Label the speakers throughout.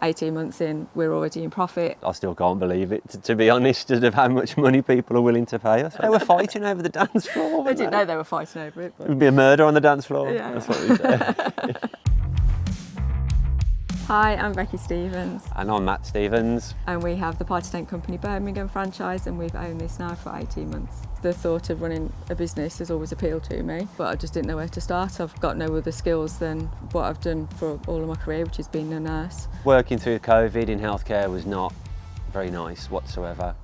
Speaker 1: 18 months in, we're already in profit.
Speaker 2: I still can't believe it, to be honest, of how much money people are willing to pay us. They were fighting over the dance floor.
Speaker 1: I didn't know they were fighting over it.
Speaker 2: It would be a murder on the dance floor.
Speaker 1: Yeah.
Speaker 2: That's what we say.
Speaker 1: Hi, I'm Becky Stevens.
Speaker 2: And I'm Matt Stevens.
Speaker 1: And we have the Party Tent Company Birmingham franchise, and we've owned this now for 18 months. The thought of running a business has always appealed to me, but I just didn't know where to start. I've got no other skills than what I've done for all of my career, which is being a nurse.
Speaker 2: Working through COVID in healthcare was not very nice whatsoever.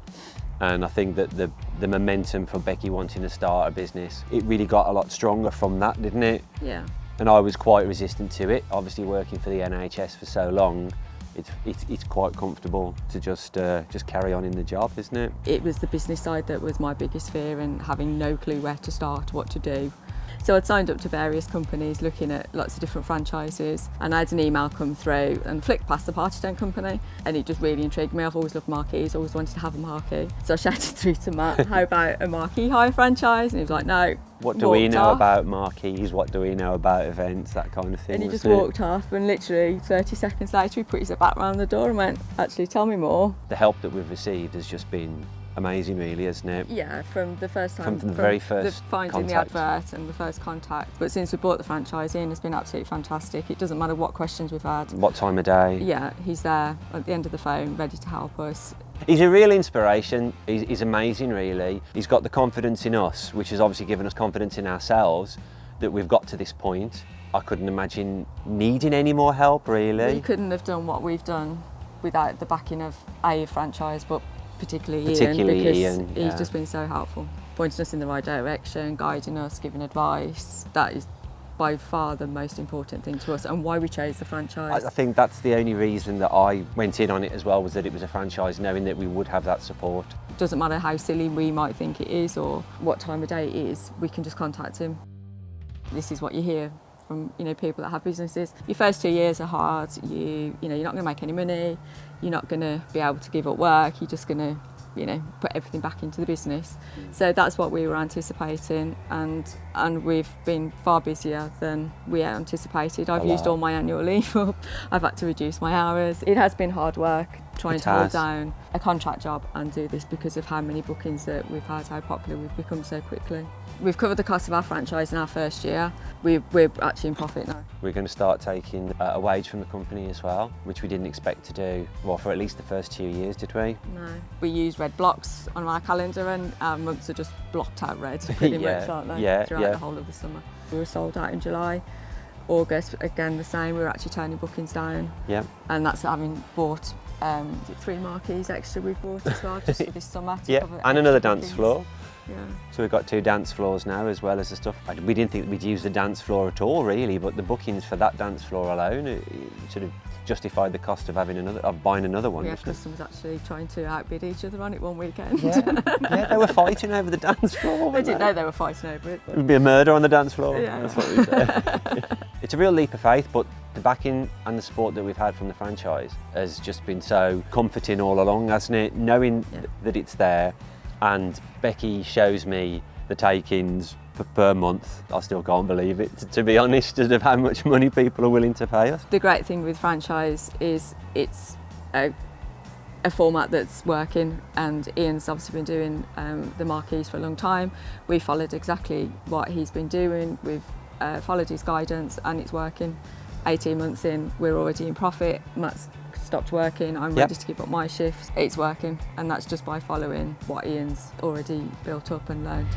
Speaker 2: And I think that the momentum for Becky wanting to start a business, it really got a lot stronger from that, didn't it?
Speaker 1: Yeah.
Speaker 2: And I was quite resistant to it. Obviously, working for the NHS for so long, it's quite comfortable to just carry on in the job, isn't it?
Speaker 1: It was the business side that was my biggest fear, and having no clue where to start, what to do. So I'd signed up to various companies looking at lots of different franchises, and I had an email come through and flicked past the Party Tent Company, and it just really intrigued me. I've always loved marquees, always wanted to have a marquee. So I shouted through to Matt, how about a marquee hire franchise? And he was like, no.
Speaker 2: What do we know about marquees? What do we know about events? That kind of thing.
Speaker 1: And he just walked off, and literally 30 seconds later he put his back round the door and went, actually, tell me more.
Speaker 2: The help that we've received has just been amazing, really, hasn't it?
Speaker 1: Yeah, from the first time.
Speaker 2: From the very first
Speaker 1: finding
Speaker 2: contact.
Speaker 1: the advert and the first contact. But since we bought the franchise, Iain has been absolutely fantastic. It doesn't matter what questions we've had.
Speaker 2: What time of day?
Speaker 1: Yeah, he's there at the end of the phone, ready to help us.
Speaker 2: He's a real inspiration. He's amazing, really. He's got the confidence in us, which has obviously given us confidence in ourselves that we've got to this point. I couldn't imagine needing any more help, really.
Speaker 1: We couldn't have done what we've done without the backing of a franchise, but particularly Iain, because he's just been so helpful, pointing us in the right direction, guiding us, giving advice. That is by far the most important thing to us, and why we chose the franchise.
Speaker 2: I think that's the only reason that I went in on it as well, was that it was a franchise, knowing that we would have that support.
Speaker 1: Doesn't matter how silly we might think it is or what time of day it is, we can just contact him. This is what you hear from people that have businesses. Your first 2 years are hard. You're not going to make any money. You're not going to be able to give up work. You're just going to put everything back into the business. So that's what we were anticipating, and we've been far busier than we anticipated. I've used all my annual leave up. I've had to reduce my hours. It has been hard work trying to hold down a contract job and do this because of how many bookings that we've had, how popular we've become so quickly. We've covered the cost of our franchise in our first year. We're actually in profit now.
Speaker 2: We're going to start taking a wage from the company as well, which we didn't expect to do, well, for at least the first 2 years, did we?
Speaker 1: No. We use red blocks on our calendar, and our months are just blocked out red pretty much, aren't they? Throughout the whole of the summer. We were sold out in July. August, again the same, we were actually turning bookings down. Yeah. And that's having bought 3 marquees extra we've bought as well, just for this summer.
Speaker 2: And another dance floor.
Speaker 1: Yeah.
Speaker 2: So we've got 2 dance floors now, as well as the stuff. We didn't think we'd use the dance floor at all, really, but the bookings for that dance floor alone it sort of justified the cost of buying another one.
Speaker 1: We had customers actually trying to outbid each other on it one weekend.
Speaker 2: Yeah, they were fighting over the dance floor.
Speaker 1: They didn't know they were fighting over it.
Speaker 2: It would be a murder on the dance floor.
Speaker 1: Yeah.
Speaker 2: That's what we say. It's a real leap of faith, but the backing and the support that we've had from the franchise has just been so comforting all along, hasn't it? Knowing that it's there, and Becky shows me the take-ins per month. I still can't believe it, to be honest, of how much money people are willing to pay us.
Speaker 1: The great thing with franchise is it's a format that's working, and Iain's obviously been doing the marquees for a long time. We followed exactly what he's been doing. We've followed his guidance, and it's working. 18 months in, we're already in profit. Matt's stopped working, I'm ready to give up my shifts. It's working, and that's just by following what Iain's already built up and learned.